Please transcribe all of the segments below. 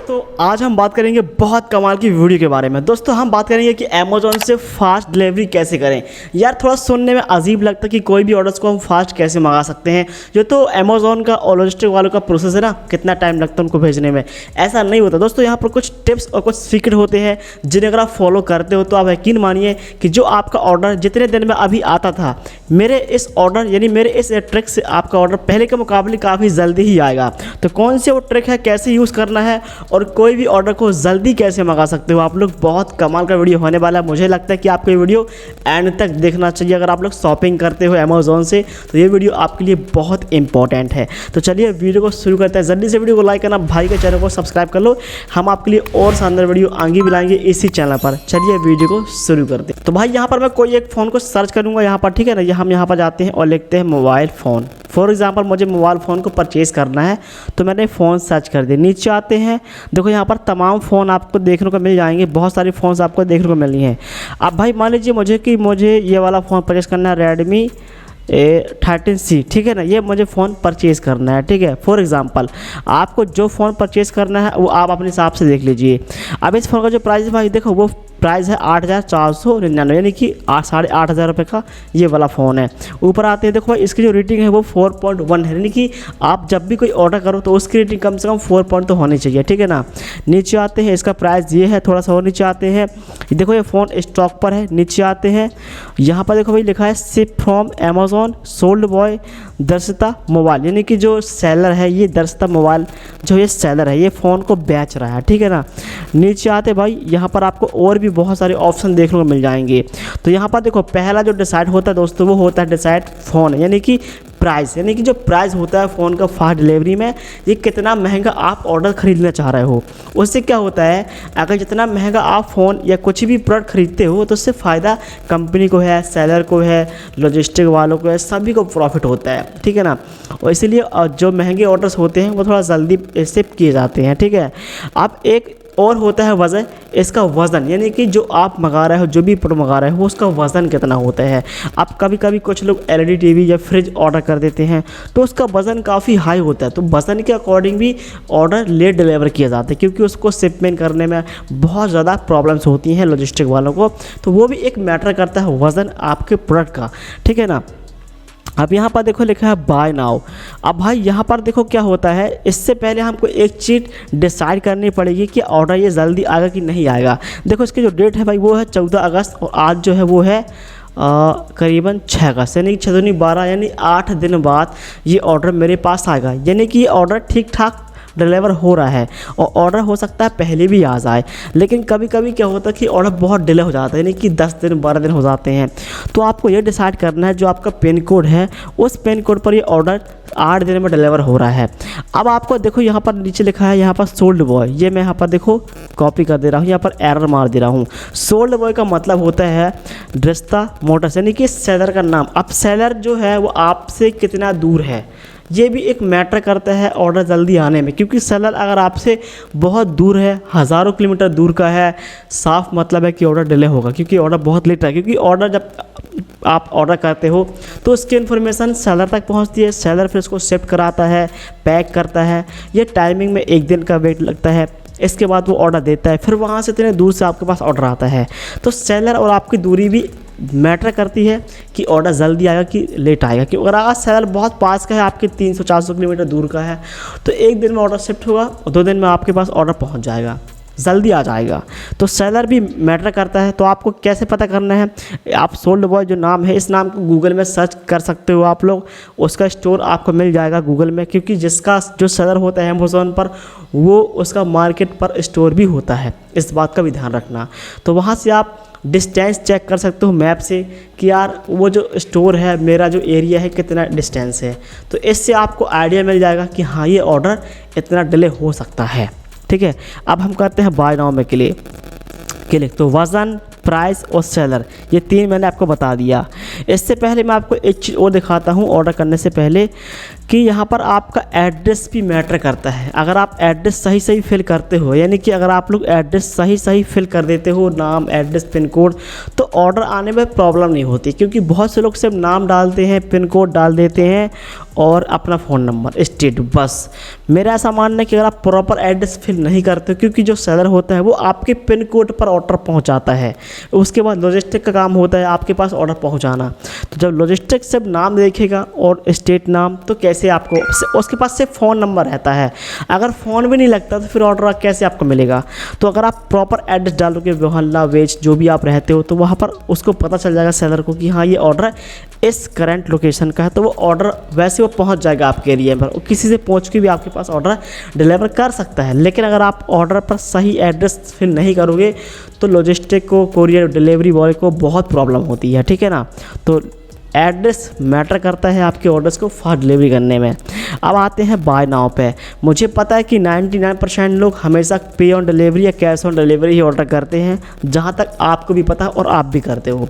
दोस्तों आज हम बात करेंगे बहुत कमाल की वीडियो के बारे में। दोस्तों हम बात करेंगे कि अमेज़ॉन से फास्ट डिलीवरी कैसे करें। यार थोड़ा सुनने में अजीब लगता है कि कोई भी ऑर्डर्स को हम फास्ट कैसे मंगा सकते हैं। जो तो अमेज़ॉन का और लॉजिस्टिक वालों का प्रोसेस है ना, कितना टाइम लगता है उनको भेजने में, ऐसा नहीं होता। दोस्तों यहाँ पर कुछ टिप्स और कुछ सीक्रेट होते हैं जिन्हें अगर आप फॉलो करते हो तो आप यकीन मानिए कि जो आपका ऑर्डर जितने दिन में अभी आता था, मेरे इस ऑर्डर यानी मेरे इस ट्रिक से आपका ऑर्डर पहले के मुकाबले काफ़ी जल्दी ही आएगा। तो कौन सी वो ट्रिक है, कैसे यूज़ करना है और कोई भी ऑर्डर को जल्दी कैसे मंगा सकते हो आप लोग, बहुत कमाल का वीडियो होने वाला है। मुझे लगता है कि आपको ये वीडियो एंड तक देखना चाहिए। अगर आप लोग शॉपिंग करते हो अमेज़ॉन से तो ये वीडियो आपके लिए बहुत इंपॉर्टेंट है। तो चलिए वीडियो को शुरू करते हैं। जल्दी से वीडियो को लाइक करना, भाई के चैनल को सब्सक्राइब कर लो। हम आपके लिए और शानदार वीडियो आगे भी लाएंगे इसी चैनल पर। चलिए वीडियो को शुरू करते हैं। तो भाई यहाँ पर मैं कोई एक फ़ोन को सर्च करूँगा यहाँ पर, ठीक है ना। हम यहाँ पर जाते हैं और लिखते हैं मोबाइल फ़ोन। फॉर एग्जाम्पल मुझे मोबाइल फ़ोन को परचेज़ करना है तो मैंने फ़ोन सर्च कर दिया। नीचे आते हैं, देखो यहाँ पर तमाम फ़ोन आपको देखने को मिल जाएंगे, बहुत सारे फ़ोन्स आपको देखने को मिलनी है। अब भाई मान लीजिए मुझे ये वाला फ़ोन परचेज़ करना है, रेडमी 13C, ठीक है ना। ये मुझे फ़ोन परचेज़ करना है, ठीक है। फॉर एग्जांपल आपको जो फ़ोन परचेज़ करना है वो आप अपने हिसाब से देख लीजिए। अब इस फ़ोन का जो प्राइस है भाई देखो, वो प्राइस है 8,499, यानी कि 8,500 रुपये का ये वाला फ़ोन है। ऊपर आते हैं, देखो भाई इसकी जो रेटिंग है वो 4.1 है, यानी कि आप जब भी कोई ऑर्डर करो तो उसकी रेटिंग कम से कम 4 पॉइंट तो होनी चाहिए, ठीक है ना। नीचे आते हैं, इसका प्राइस ये है। थोड़ा सा और नीचे आते हैं, देखो ये फ़ोन स्टॉक पर है। नीचे आते हैं, यहाँ पर देखो भाई लिखा है ship from Amazon sold by Darshita mobile, यानी कि जो सेलर है ये दर्शिता मोबाइल, जो ये सेलर है ये फ़ोन को बेच रहा है, ठीक है ना। नीचे आते भाई यहाँ पर आपको और भी बहुत सारे ऑप्शन देखने को मिल जाएंगे। तो यहाँ पर देखो पहला जो डिसाइड होता है दोस्तों वो होता है डिसाइड फ़ोन, यानी कि प्राइस, यानी कि जो प्राइस होता है फ़ोन का फास्ट डिलीवरी में, ये कितना महंगा आप ऑर्डर ख़रीदना चाह रहे हो। उससे क्या होता है, अगर जितना महंगा आप फ़ोन या कुछ भी प्रोडक्ट खरीदते हो तो उससे फ़ायदा कंपनी को है, सेलर को है, लॉजिस्टिक वालों को है, सभी को प्रॉफिट होता है, ठीक है ना। और इसीलिए जो महंगे ऑर्डर्स होते हैं वो थोड़ा जल्दी शिप किए जाते हैं, ठीक है। अब एक और होता है वज़न, इसका वज़न यानी कि जो आप मंगा रहे हो, जो भी प्रोडक्ट मंगा रहे हो उसका वज़न कितना होता है। अब कभी कभी कुछ लोग LED टीवी या फ्रिज ऑर्डर कर देते हैं तो उसका वज़न काफ़ी हाई होता है, तो वज़न के अकॉर्डिंग भी ऑर्डर लेट डिलीवर किया जाता है, क्योंकि उसको शिपमेंट करने में बहुत ज़्यादा प्रॉब्लम्स होती हैं लॉजिस्टिक वालों को। तो वो भी एक मैटर करता है वज़न आपके प्रोडक्ट का, ठीक है ना। अब यहाँ पर देखो लिखा है बाय नाउ। अब भाई यहाँ पर देखो क्या होता है, इससे पहले हमको एक चीज़ डिसाइड करनी पड़ेगी कि ऑर्डर ये जल्दी आएगा कि नहीं आएगा। देखो इसकी जो डेट है भाई वो है 14 अगस्त और आज जो है वो है करीबन 6 अगस्त, यानी 6 दूनी 12, यानी 8 दिन बाद ये ऑर्डर मेरे पास आएगा। यानी कि ये ऑर्डर ठीक ठाक डिलीवर हो रहा है और ऑर्डर हो सकता है पहले भी आ जाए, लेकिन कभी कभी क्या होता है कि ऑर्डर बहुत डिले हो जाता है, यानी कि 10 दिन 12 दिन हो जाते हैं। तो आपको ये डिसाइड करना है जो आपका पिन कोड है उस पिन कोड पर ये ऑर्डर 8 दिन में डिलीवर हो रहा है। अब आपको देखो यहाँ पर नीचे लिखा है यहाँ पर सोल्ड बॉय, ये मैं यहाँ पर देखो कॉपी कर दे रहा हूँ, यहाँ पर एरर मार दे रहा हूँ। सोल्ड बॉय का मतलब होता है दर्शिता मोटर्स, यानी कि सेलर का नाम। अब सेलर जो है वो आपसे कितना दूर है ये भी एक मैटर करता है ऑर्डर जल्दी आने में, क्योंकि सेलर अगर आपसे बहुत दूर है, हज़ारों किलोमीटर दूर का है, साफ मतलब है कि ऑर्डर डिले होगा, क्योंकि ऑर्डर बहुत लेट है। क्योंकि ऑर्डर जब आप ऑर्डर करते हो तो उसकी इन्फॉर्मेशन सेलर तक पहुंचती है, सेलर फिर उसको शिफ्ट कराता है, पैक करता है, ये टाइमिंग में 1 दिन का वेट लगता है। इसके बाद वो ऑर्डर देता है, फिर वहाँ से इतने दूर से आपके पास ऑर्डर आता है। तो सेलर और आपकी दूरी भी मैटर करती है कि ऑर्डर जल्दी आएगा कि लेट आएगा। क्योंकि अगर सेलर बहुत पास का है, आपके 300-400 किलोमीटर दूर का है, तो 1 दिन में ऑर्डर शिफ्ट होगा और 2 दिन में आपके पास ऑर्डर पहुंच जाएगा, जल्दी आ जाएगा। तो सेलर भी मैटर करता है। तो आपको कैसे पता करना है, आप सोल्ड बॉय जो नाम है इस नाम को गूगल में सर्च कर सकते हो आप लोग, उसका स्टोर आपको मिल जाएगा गूगल में, क्योंकि जिसका जो सेलर होता है अमेज़ॉन पर वो उसका मार्केट पर स्टोर भी होता है, इस बात का भी ध्यान रखना। तो वहाँ से आप डिस्टेंस चेक कर सकते हो मैप से कि यार वो जो स्टोर है, मेरा जो एरिया है, कितना डिस्टेंस है। तो इससे आपको आइडिया मिल जाएगा कि हाँ ये ऑर्डर इतना डिले हो सकता है, ठीक है। अब हम करते हैं बाय नाउ में क्लिक। तो वज़न, प्राइस और सेलर, ये 3 मैंने आपको बता दिया। इससे पहले मैं आपको एक चीज़ और दिखाता हूँ ऑर्डर करने से पहले कि यहाँ पर आपका एड्रेस भी मैटर करता है। अगर आप एड्रेस सही सही फिल करते हो, यानी कि अगर आप लोग एड्रेस सही सही फिल कर देते हो, नाम, एड्रेस, पिन कोड, तो ऑर्डर आने में प्रॉब्लम नहीं होती। क्योंकि बहुत से लोग सिर्फ नाम डालते हैं, पिन कोड डाल देते हैं और अपना फ़ोन नंबर, स्टेट, बस। मेरा ऐसा मानना है कि अगर आप प्रॉपर एड्रेस फिल नहीं करते हो, क्योंकि जो सेलर होता है वो आपके पिन कोड पर ऑर्डर पहुंचाता है, उसके बाद लॉजिस्टिक का काम होता है आपके पास ऑर्डर पहुंचाना। तो जब लॉजिस्टिक सिर्फ नाम देखेगा और स्टेट नाम, तो कैसे आपको, उसके पास सिर्फ फ़ोन नंबर रहता है, अगर फ़ोन भी नहीं लगता तो फिर ऑर्डर कैसे आपको मिलेगा। तो अगर आप प्रॉपर एड्रेस डालोगे, मोहल्ला, वेज, जो भी आप रहते हो, तो वहाँ पर उसको पता चल जाएगा सेलर को कि हाँ ये ऑर्डर इस करंट लोकेशन का है, तो वो ऑर्डर वैसे वो पहुंच जाएगा आपके एरिया पर, किसी से पहुंच के भी आपके पास ऑर्डर डिलीवर कर सकता है। लेकिन अगर आप ऑर्डर पर सही एड्रेस फिल नहीं करोगे तो लॉजिस्टिक को, कोरियर डिलीवरी बॉय को बहुत प्रॉब्लम होती है, ठीक है ना। तो एड्रेस मैटर करता है आपके ऑर्डर्स को फास्ट डिलीवरी करने में। अब आते हैं बाय नाउ पे। मुझे पता है कि 99% लोग हमेशा पे ऑन डिलीवरी या cash on delivery he order करते हैं, जहां तक आपको भी पता है और आप भी करते हो।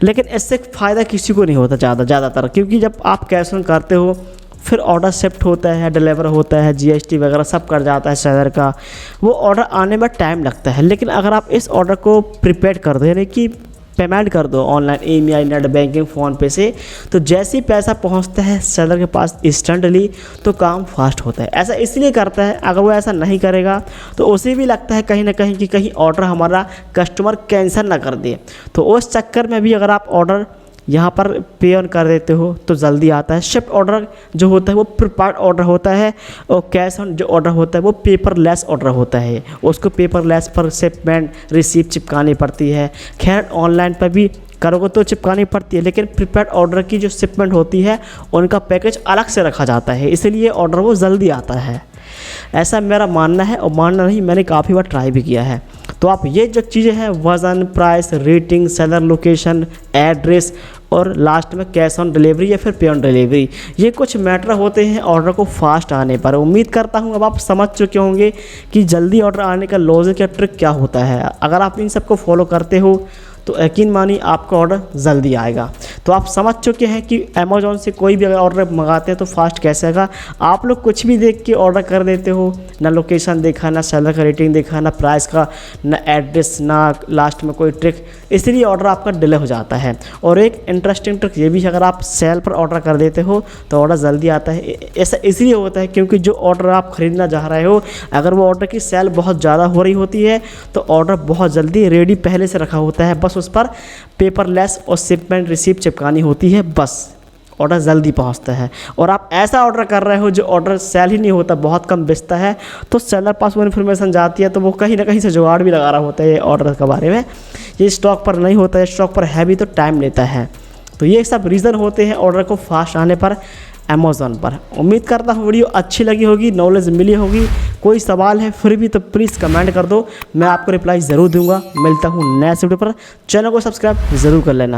लेकिन इससे फ़ायदा किसी को नहीं होता ज़्यादातर, क्योंकि जब आप कैश ऑन करते हो फिर ऑर्डर शिफ्ट होता है, डिलीवर होता है, GST वगैरह सब कर जाता है सेलर का, वो ऑर्डर आने में टाइम लगता है। लेकिन अगर आप इस ऑर्डर को प्रीपेड कर दो, यानी कि पेमेंट कर दो online, EMI, net banking, phone पे से, तो जैसे ही पैसा पहुंचता है सेलर के पास इंस्टेंटली, तो काम फास्ट होता है। ऐसा इसलिए करता है, अगर वो ऐसा नहीं करेगा तो उसे भी लगता है कहीं ना कहीं कि कहीं ऑर्डर हमारा कस्टमर कैंसिल ना कर दे। तो उस चक्कर में भी अगर आप ऑर्डर यहाँ पर पे ऑन कर देते हो तो जल्दी आता है। शिफ्ट ऑर्डर जो होता है वो प्रीपेड ऑर्डर होता है, और कैश ऑन जो ऑर्डर होता है वो पेपरलेस ऑर्डर होता है। उसको पेपरलेस पर शिपमेंट, रिसीप्ट चिपकानी पड़ती है। खैर ऑनलाइन पर भी करोगे तो चिपकानी पड़ती है, लेकिन प्रीपेड ऑर्डर की जो शिपमेंट होती है उनका पैकेज अलग से रखा जाता है, इसलिए ऑर्डर वो जल्दी आता है। ऐसा मेरा मानना है, और मानना नहीं, मैंने काफ़ी बार ट्राई भी किया है। तो आप ये जो चीज़ें हैं, वज़न, price, rating, seller location, address और लास्ट में कैश ऑन डिलीवरी या फिर पे ऑन डिलीवरी, ये कुछ मैटर होते हैं ऑर्डर को फास्ट आने पर। उम्मीद करता हूँ अब आप समझ चुके होंगे कि जल्दी ऑर्डर आने का लॉजिक या ट्रिक क्या होता है। अगर आप इन सबको फॉलो करते हो तो यकीन मानिए आपका ऑर्डर जल्दी आएगा। तो आप समझ चुके हैं कि अमेज़ॉन से कोई भी अगर ऑर्डर मंगाते हैं तो फास्ट कैसे आएगा। आप लोग कुछ भी देख के ऑर्डर कर देते हो, ना लोकेशन देखा, ना सेलर का रेटिंग देखा, ना प्राइस का, ना एड्रेस, ना लास्ट में कोई ट्रिक, इसलिए ऑर्डर आपका डिले हो जाता है। और एक इंटरेस्टिंग ट्रिक ये भी है, अगर आप सेल पर ऑर्डर कर देते हो तो ऑर्डर जल्दी आता है। ऐसा इसलिए होता है क्योंकि जो ऑर्डर आप ख़रीदना चाह रहे हो, अगर वो ऑर्डर की सेल बहुत ज़्यादा हो रही होती है तो ऑर्डर बहुत जल्दी रेडी पहले से रखा होता है, बस उस पर पेपरलेस और शिपमेंट रिसीप्ट चिपकानी होती है, बस ऑर्डर जल्दी पहुंचता है। और आप ऐसा ऑर्डर कर रहे हो जो ऑर्डर सेल ही नहीं होता, बहुत कम बेचता है, तो सेलर पास वो इन्फॉर्मेशन जाती है, तो वो कहीं ना कहीं से जुगाड़ भी लगा रहा होता है ये ऑर्डर के बारे में। ये स्टॉक पर नहीं होता है, स्टॉक पर है भी तो टाइम लेता है। तो ये सब रीज़न होते हैं ऑर्डर को फास्ट आने पर अमेज़ॉन पर। उम्मीद करता हूँ वीडियो अच्छी लगी होगी, नॉलेज मिली होगी। कोई सवाल है फिर भी तो प्लीज़ कमेंट कर दो, मैं आपको रिप्लाई ज़रूर दूंगा। मिलता हूँ नेक्स्ट वीडियो पर, चैनल को सब्सक्राइब ज़रूर कर लेना।